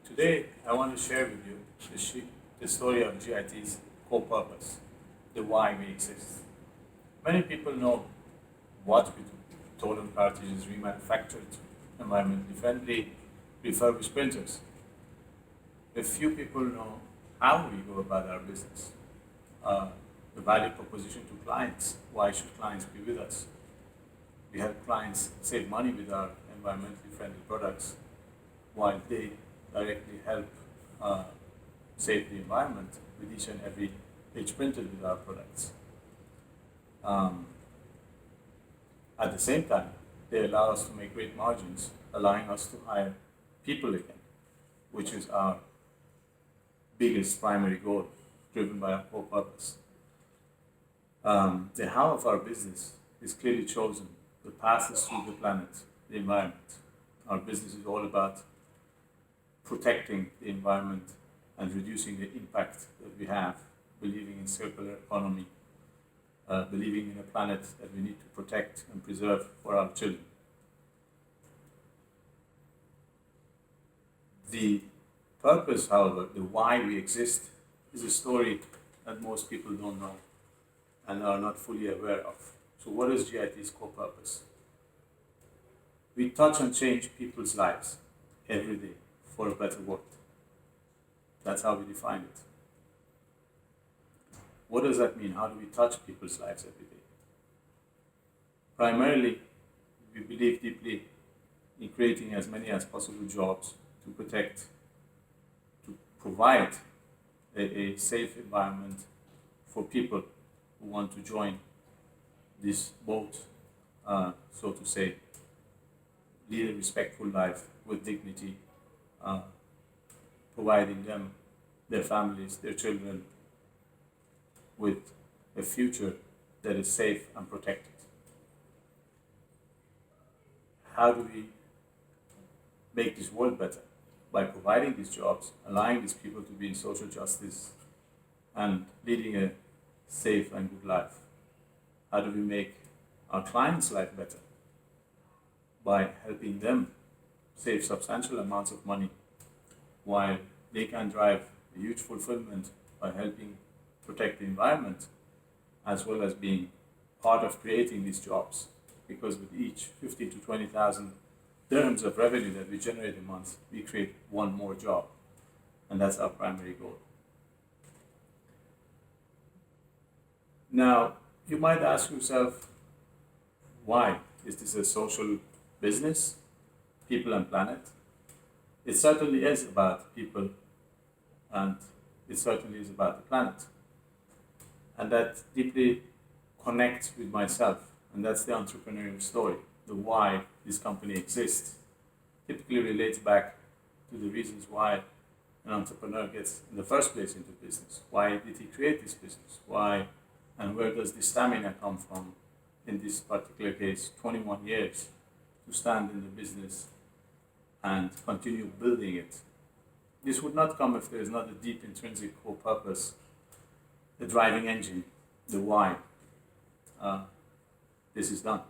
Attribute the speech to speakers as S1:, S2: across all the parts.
S1: Today, I want to share with you the story of GIT's core purpose, the why we exist. Many people know what we do: total cartridges, remanufactured, environmentally friendly, refurbished printers. A few people know how we go about our business, uh, the value proposition to clients. Why should clients be with us? We help clients save money with our environmentally friendly products, while they directly help uh, save the environment with each and every page printed with our products. Um, at the same time, they allow us to make great margins, allowing us to hire people again, which is our biggest primary goal, driven by our core purpose. The how of our business is clearly chosen. The path is through the planet, the environment. Our business is all about protecting the environment and reducing the impact that we have, believing in circular economy, believing in a planet that we need to protect and preserve for our children. The purpose, however, the why we exist, is a story that most people don't know and are not fully aware of. So, what is GIT's core purpose? We touch and change people's lives every day for a better world. That's how we define it. What does that mean? How do we touch people's lives every day? Primarily, we believe deeply in creating as many as possible jobs to protect, to provide a safe environment for people who want to join this boat, so to say, lead a respectful life with dignity, uh, providing them, their families, their children with a future that is safe and protected. How do we make this world better? By providing these jobs, allowing these people to be in social justice and leading a safe and good life. How do we make our clients' life better? By helping them save substantial amounts of money while they can drive a huge fulfillment by helping protect the environment, as well as being part of creating these jobs. Because with each 15 to 20,000 dirhams of revenue that we generate a month, we create one more job. And that's our primary goal. Now, you might ask yourself, why? Is this a social business, people and planet? It certainly is about people, and it certainly is about the planet. And that deeply connects with myself, and that's the entrepreneurial story. The why this company exists typically relates back to the reasons why an entrepreneur gets in the first place into business. Why did he create this business? Why and where does the stamina come from? In this particular case, 21 years to stand in the business and continue building it. This would not come if there is not a deep intrinsic core purpose, the driving engine, the why this is done.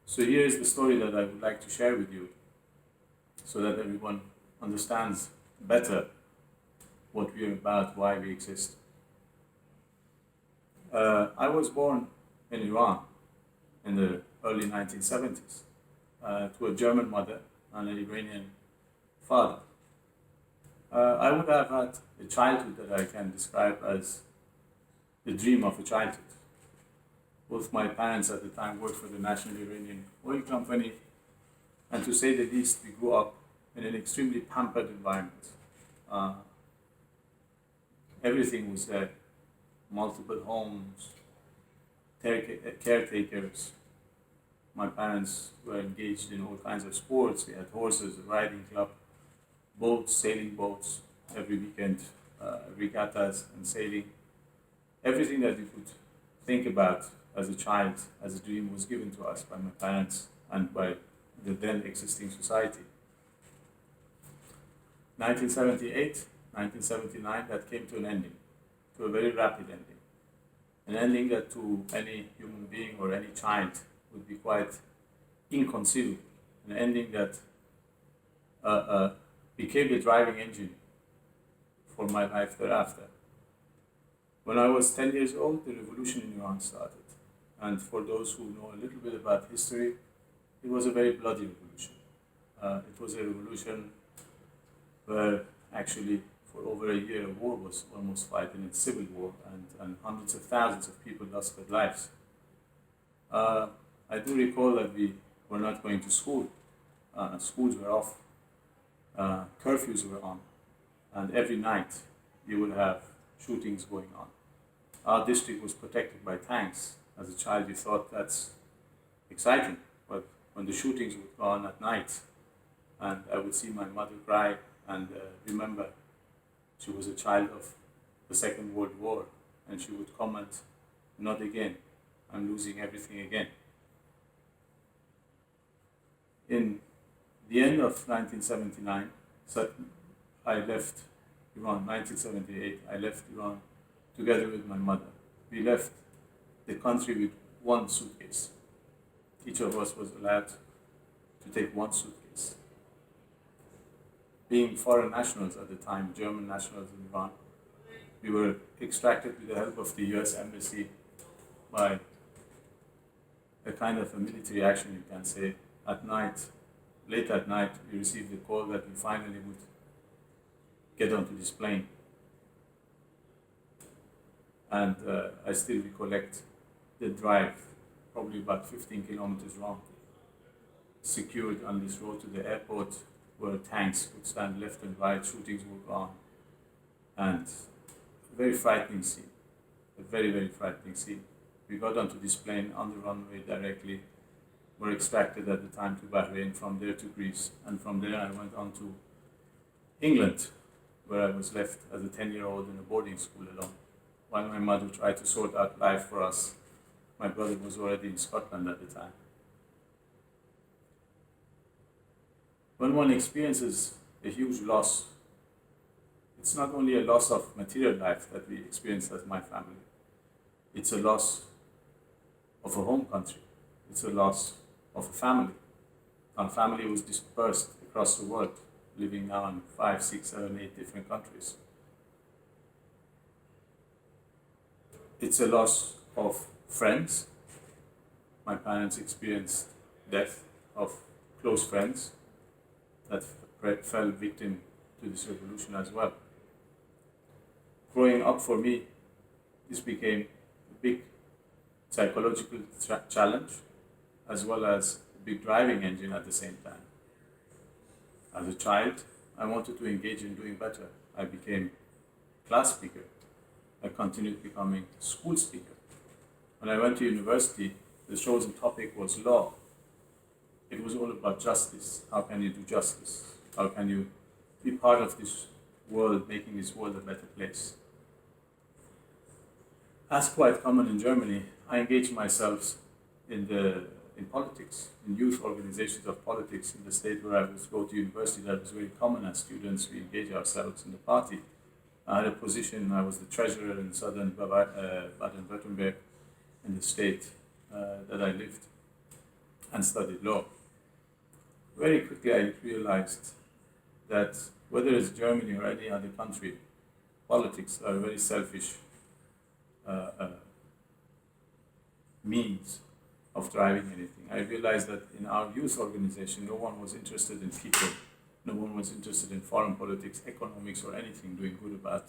S1: So here is the story that I would like to share with you so that everyone understands better what we are about, why we exist. I was born in Iran in the early 1970s to a German mother and an Iranian father. I would have had a childhood that I can describe as the dream of a childhood. Both my parents at the time worked for the National Iranian Oil Company, and to say the least, we grew up in an extremely pampered environment. Everything was there: multiple homes, caretakers. My parents were engaged in all kinds of sports. We had horses, a riding club, boats, sailing boats, every weekend, regattas and sailing. Everything that you could think about as a child, as a dream, was given to us by my parents and by the then existing society. 1978, 1979, that came to an ending, to a very rapid ending. An ending that to any human being or any child would be quite inconceivable. An ending that became the driving engine for my life thereafter. When I was 10 years old, the revolution in Iran started. And for those who know a little bit about history, it was a very bloody revolution. It was a revolution where actually for over a year a war was almost fighting in civil war, and hundreds of thousands of people lost their lives. I do recall that we were not going to school. Schools were off, curfews were on, and every night you would have shootings going on. Our district was protected by tanks. As a child, you thought that's exciting, but when the shootings would go on at night, and I would see my mother cry and remember she was a child of the Second World War, and she would comment, "Not again, I'm losing everything again." In the end of 1979, so I left Iran. 1978, I left Iran together with my mother. We left the country with one suitcase. Each of us was allowed to take one suitcase. Being foreign nationals at the time, German nationals in Iran, we were extracted with the help of the US Embassy by a kind of a military action, you can say. At night, late at night, we received the call that we finally would get onto this plane. And I still recollect the drive, probably about 15 kilometers long, secured on this road to the airport where tanks would stand left and right, shootings would go on. And a very frightening scene, a very, very frightening scene. We got onto this plane on the runway directly, were extracted at the time to Bahrain, from there to Greece, and from there I went on to England, where I was left as a 10-year-old in a boarding school alone. While my mother tried to sort out life for us, my brother was already in Scotland at the time. When one experiences a huge loss, it's not only a loss of material life that we experienced as my family, it's a loss of a home country, it's a loss of a family. Our family was dispersed across the world, living now in 5, 6, 7, 8 different countries. It's a loss of friends. My parents experienced death of close friends that fell victim to this revolution as well. Growing up for me, this became a big psychological challenge as well as a big driving engine at the same time. As a child, I wanted to engage in doing better. I became class speaker. I continued becoming school speaker. When I went to university, the chosen topic was law. It was all about justice. How can you do justice? How can you be part of this world, making this world a better place? As quite common in Germany, I engaged myself in politics, in youth organizations of politics. In the state where I was go to university, that was very common as students. We engage ourselves in the party. I had a position, I was the treasurer in southern Baden-Württemberg, in the state that I lived and studied law. Very quickly I realized that whether it's Germany or any other country, politics are a very selfish means of driving anything. I realized that in our youth organization, no one was interested in people. No one was interested in foreign politics, economics, or anything doing good about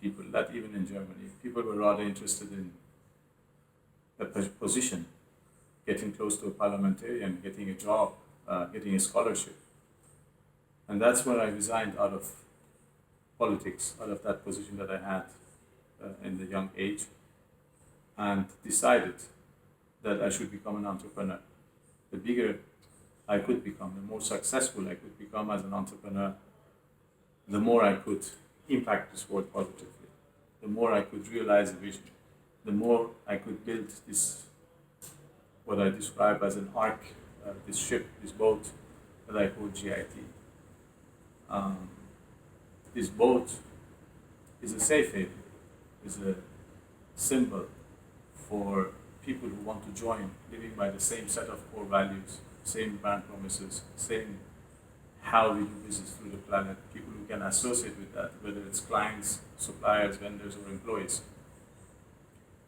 S1: people, not even in Germany. People were rather interested in a position, getting close to a parliamentarian, getting a job, getting a scholarship. And that's when I resigned out of politics, out of that position that I had in the young age, and decided that I should become an entrepreneur. The bigger I could become, the more successful I could become as an entrepreneur, the more I could impact this world positively, the more I could realize a vision, the more I could build this, what I describe as an ark, this ship, this boat that I call GIT. This boat is a safe haven, is a symbol for people who want to join, living by the same set of core values, same brand promises, same how we do business through the planet, people who can associate with that, whether it's clients, suppliers, vendors, or employees,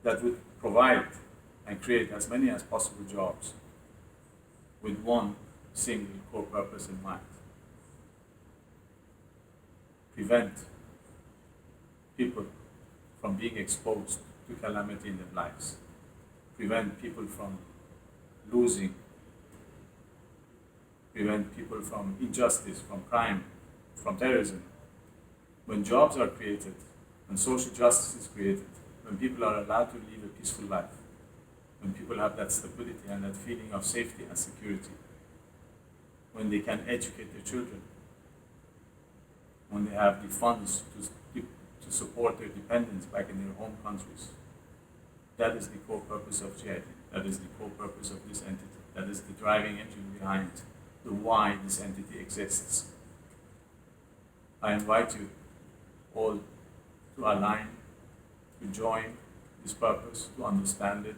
S1: that would provide and create as many as possible jobs with one single core purpose in mind. Prevent people from being exposed to calamity in their lives. Prevent people from losing. Prevent people from injustice, from crime, from terrorism. When jobs are created, when social justice is created, when people are allowed to live a peaceful life, when people have that stability and that feeling of safety and security, when they can educate their children, when they have the funds to support their dependents back in their home countries. That is the core purpose of GIT. That is the core purpose of this entity. That is the driving engine behind the why this entity exists. I invite you all to align, to join this purpose, to understand it,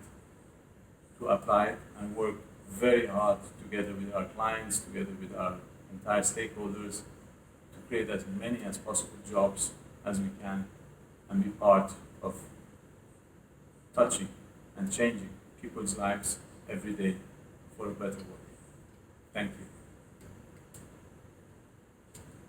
S1: to apply it, and work very hard together with our clients, together with our entire stakeholders, to create as many as possible jobs as we can and be part of touching and changing people's lives every day for a better world. Thank you.